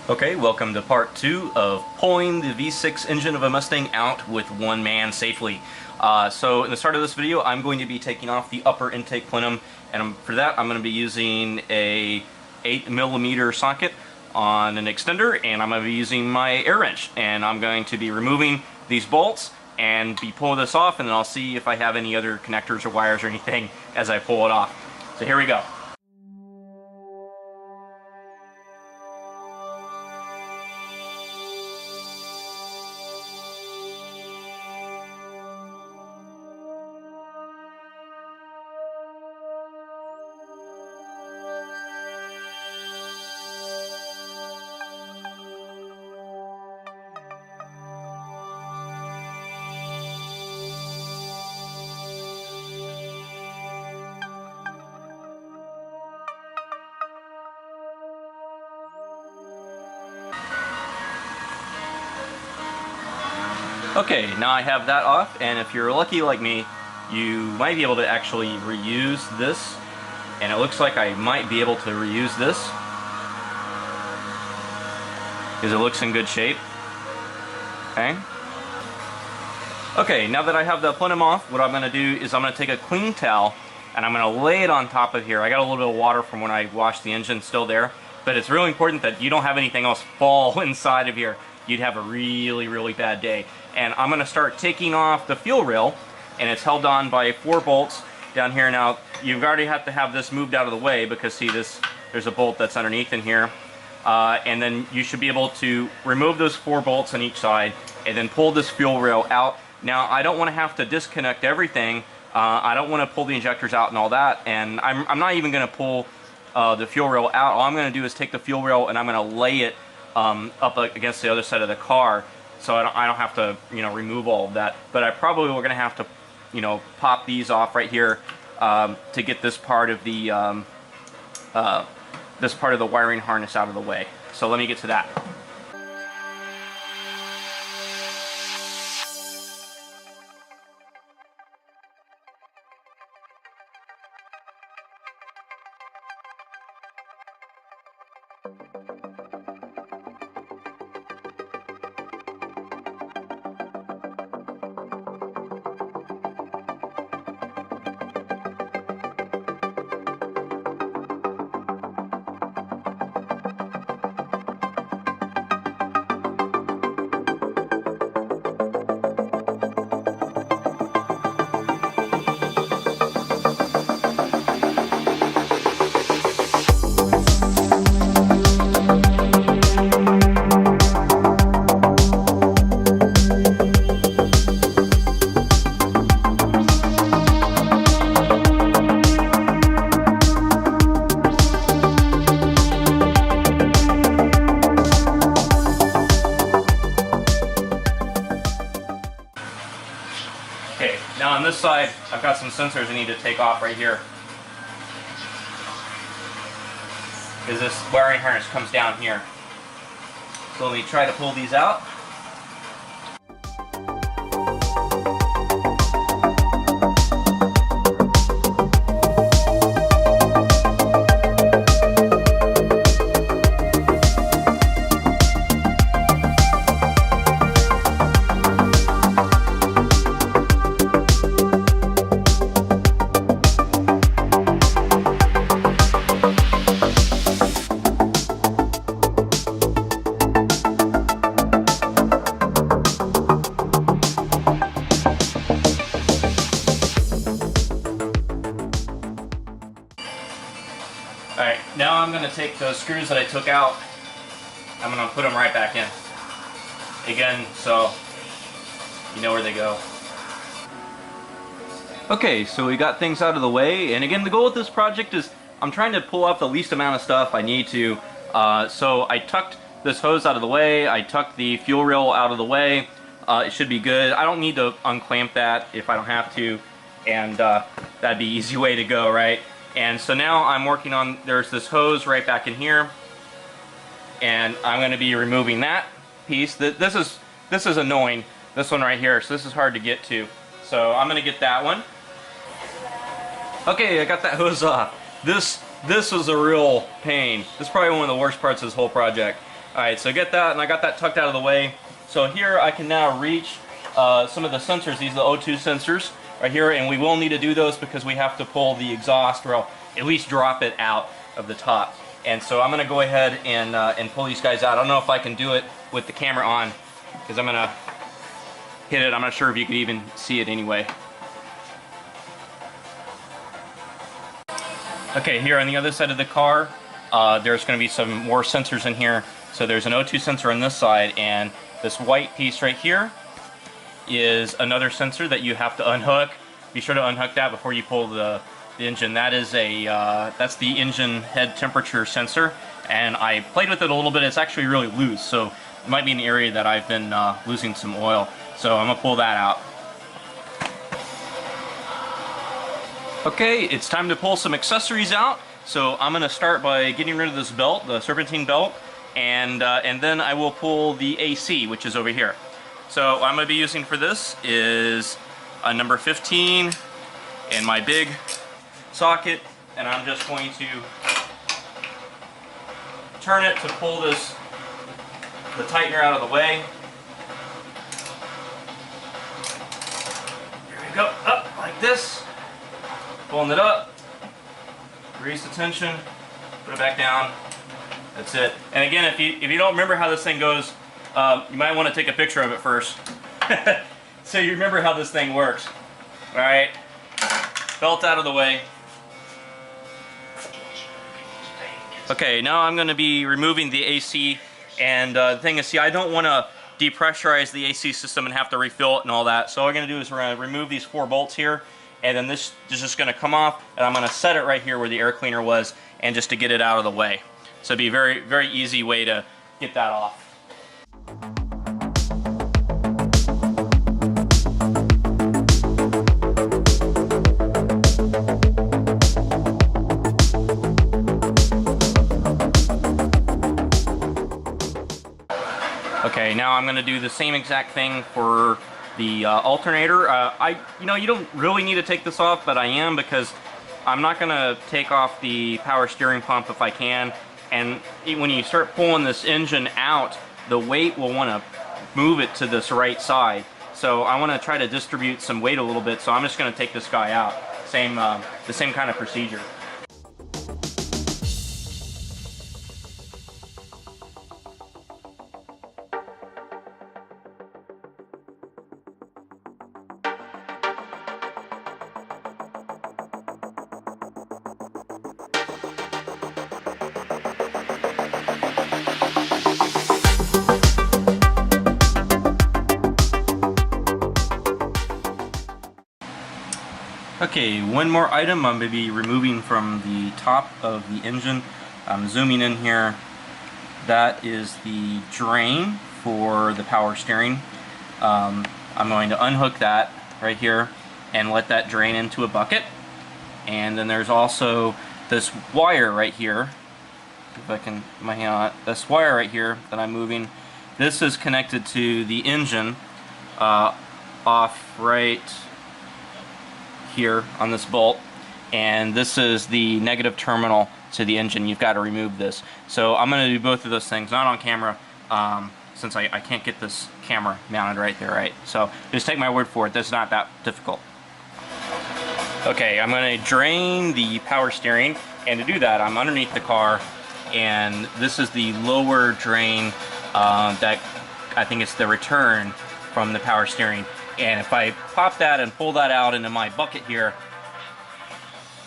Okay, welcome to part 2 of pulling the V6 engine of a Mustang out with one man safely. So in the start of this video, I'm going to be taking off the upper intake plenum, and for that I'm going to be using a 8mm socket on an extender, and I'm going to be using my air wrench, and I'm going to be removing these bolts and be pulling this off, and then I'll see if I have any other connectors or wires or anything as I pull it off. So here we go. Okay, now I have that off, and if you're lucky like me, you might be able to actually reuse this, and it looks like I might be able to reuse this because it looks in good shape. Okay, now that I have the plenum off, what I'm going to do is I'm going to take a clean towel and I'm going to lay it on top of here. I got a little bit of water from when I washed the engine still there, but it's really important that you don't have anything else fall inside of here. You'd have a really bad day. And I'm going to start taking off the fuel rail, and it's held on by 4 bolts down here. Now you already have to have this moved out of the way because see, there's a bolt that's underneath in here, and then you should be able to remove those 4 bolts on each side and then pull this fuel rail out. Now I don't want to have to disconnect everything. I don't want to pull the injectors out and all that, and I'm not even going to pull the fuel rail out. All I'm going to do is take the fuel rail and I'm going to lay it up against the other side of the car, so I don't have to, remove all of that. But I probably we're going to have to, pop these off right here to get this part of the wiring harness out of the way. So let me get to that. Okay, now on this side, I've got some sensors I need to take off right here, because this wiring harness comes down here. So let me try to pull these out. Alright, now I'm going to take those screws that I took out, I'm going to put them right back in. Again, so you know where they go. Okay, so we got things out of the way, and again, the goal with this project is I'm trying to pull off the least amount of stuff I need to. So I tucked this hose out of the way, I tucked the fuel rail out of the way. It should be good. I don't need to unclamp that if I don't have to, and that'd be an easy way to go, right? And so now I'm working on, there's this hose right back in here, and I'm going to be removing that piece. This is annoying, this one right here, so this is hard to get to. So I'm going to get that one. Okay, I got that hose off. This was a real pain. This is probably one of the worst parts of this whole project. Alright, so get that, and I got that tucked out of the way. So here I can now reach some of the sensors. These are the O2 sensors right here, and we will need to do those because we have to pull the exhaust, or at least drop it out of the top. And so I'm going to go ahead and pull these guys out. I don't know if I can do it with the camera on, because I'm going to hit it. I'm not sure if you could even see it anyway. Okay, here on the other side of the car, there's going to be some more sensors in here. So there's an O2 sensor on this side, and this white piece right here is another sensor that you have to unhook. Be sure to unhook that before you pull the engine. That is that's the engine head temperature sensor, and I played with it a little bit. It's actually really loose, so it might be an area that I've been losing some oil. So I'm gonna pull that out. Okay, it's time to pull some accessories out. So I'm gonna start by getting rid of this belt, the serpentine belt, and then I will pull the AC, which is over here. So what I'm gonna be using for this is a number 15 and my big socket, and I'm just going to turn it to pull the tightener out of the way. Here we go, up like this, pulling it up, release the tension, put it back down. That's it. And again, if you don't remember how this thing goes, you might want to take a picture of it first, so you remember how this thing works. All right, belt out of the way. Okay, now I'm going to be removing the AC, and the thing is, see, I don't want to depressurize the AC system and have to refill it and all that. So what we're going to do is we're going to remove these 4 bolts here, and then this is just going to come off, and I'm going to set it right here where the air cleaner was, and just to get it out of the way. So it'd be a very, very easy way to get that off. Okay, now I'm going to do the same exact thing for the alternator. You don't really need to take this off, but I am, because I'm not going to take off the power steering pump if I can. And when you start pulling this engine out, the weight will want to move it to this right side. So I want to try to distribute some weight a little bit, so I'm just going to take this guy out. The same kind of procedure. Okay, one more item I'm going to be removing from the top of the engine. I'm zooming in here. That is the drain for the power steering. I'm going to unhook that right here and let that drain into a bucket. And then there's also this wire right here. If I can put my hand on it. This wire right here that I'm moving. This is connected to the engine off right here on this bolt, and this is the negative terminal to the engine. You've got to remove this. So I'm going to do both of those things, not on camera, since I can't get this camera mounted right there, right? So just take my word for it, that's not that difficult. Okay, I'm going to drain the power steering, and to do that I'm underneath the car, and this is the lower drain that I think it's the return from the power steering. And if I pop that and pull that out into my bucket here,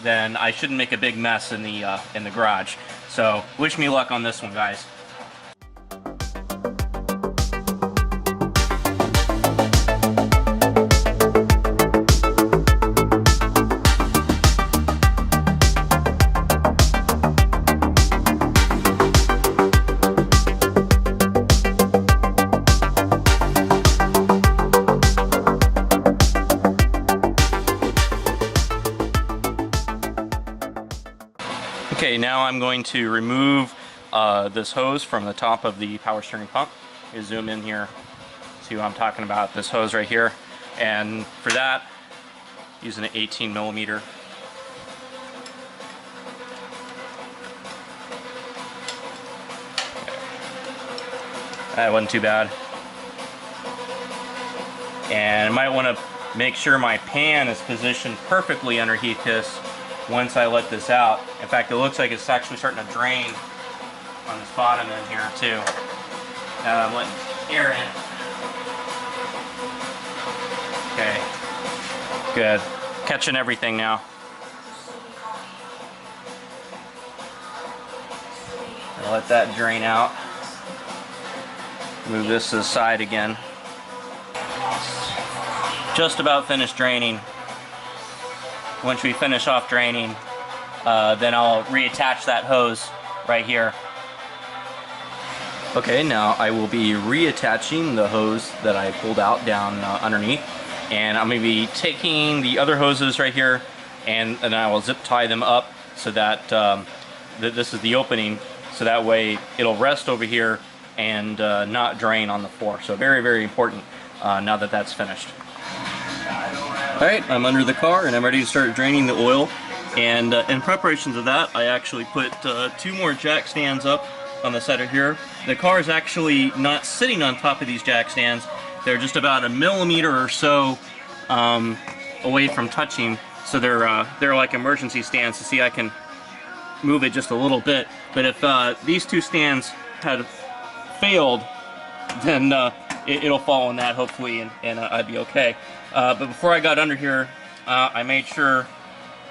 then I shouldn't make a big mess in the garage. So wish me luck on this one, guys. Okay, now I'm going to remove this hose from the top of the power steering pump. You zoom in here, see what I'm talking about, this hose right here. And for that, using an 18mm. That wasn't too bad. And I might want to make sure my pan is positioned perfectly underneath this once I let this out. In fact, it looks like it's actually starting to drain on this bottom end here too. Now I'm letting air in. Okay, good. Catching everything now. I'll let that drain out. Move this to the side again. Just about finished draining. Once we finish off draining, then I'll reattach that hose right here. Okay, now I will be reattaching the hose that I pulled out down underneath, and I'm going to be taking the other hoses right here, and I will zip tie them up so that this is the opening, so that way it'll rest over here and not drain on the floor. So very, very important now that that's finished. Alright, I'm under the car and I'm ready to start draining the oil, and in preparation to that I actually put 2 more jack stands up on the side of here. The car is actually not sitting on top of these jack stands. They're just about 1 millimeter or so away from touching, so they're like emergency stands. To see, I can move it just a little bit, but if these 2 stands had failed, then it'll fall on that hopefully, and I'd be okay. But before I got under here, I made sure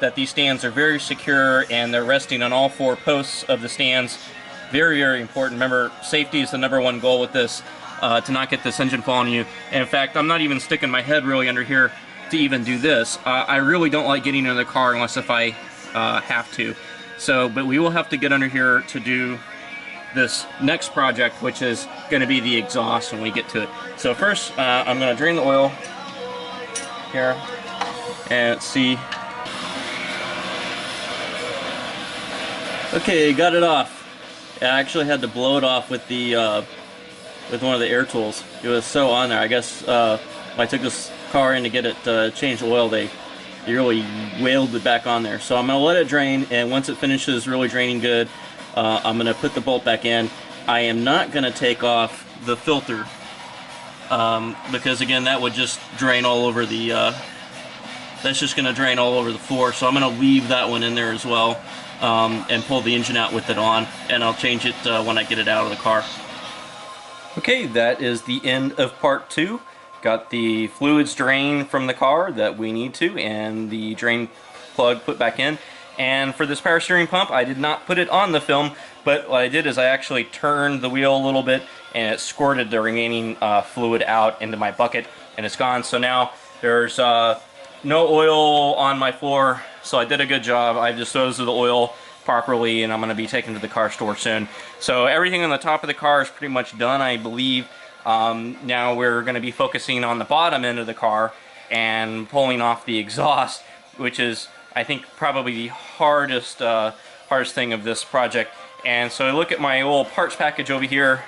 that these stands are very secure and they're resting on all 4 posts of the stands. Very, very important. Remember, safety is the #1 goal with this, to not get this engine falling on you. And in fact, I'm not even sticking my head really under here to even do this. I really don't like getting in the car unless if I have to. So, but we will have to get under here to do this next project, which is going to be the exhaust when we get to it. So first, I'm going to drain the oil here, and let's see. Okay, got it off. I actually had to blow it off with the with one of the air tools. It was so on there. I guess when I took this car in to get it changed oil, they really whaled it back on there. So I'm going to let it drain, and once it finishes really draining good, I'm going to put the bolt back in. I am not going to take off the filter because again, that would just drain all over the that's just going to drain all over the floor. So I'm going to leave that one in there as well, and pull the engine out with it on, and I'll change it when I get it out of the car. Okay, that is the end of part 2. Got the fluids drained from the car that we need to, and the drain plug put back in. And for this power steering pump, I did not put it on the film, but what I did is I actually turned the wheel a little bit, and it squirted the remaining fluid out into my bucket, and it's gone. So now there's no oil on my floor, so I did a good job. I disposed of the oil properly, and I'm going to be taken to the car store soon. So everything on the top of the car is pretty much done, I believe. Now we're going to be focusing on the bottom end of the car and pulling off the exhaust, which is, I think, probably the hardest thing of this project. And so I look at my old parts package over here.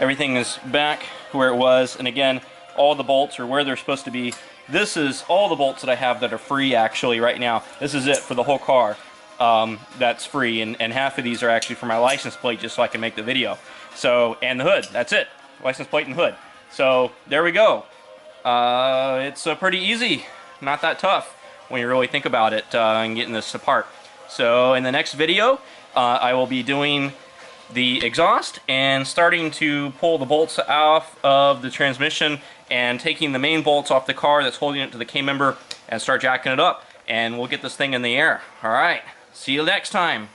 Everything is back where it was, and again, all the bolts are where they're supposed to be. This is all the bolts that I have that are free actually right now. This is it for the whole car. That's free, and half of these are actually for my license plate, just so I can make the video. So, and the hood, that's it. License plate and hood. So there we go. It's pretty easy, not that tough when you really think about it, and getting this apart. So in the next video, I will be doing the exhaust and starting to pull the bolts off of the transmission and taking the main bolts off the car that's holding it to the K-member and start jacking it up, and we'll get this thing in the air. Alright, see you next time.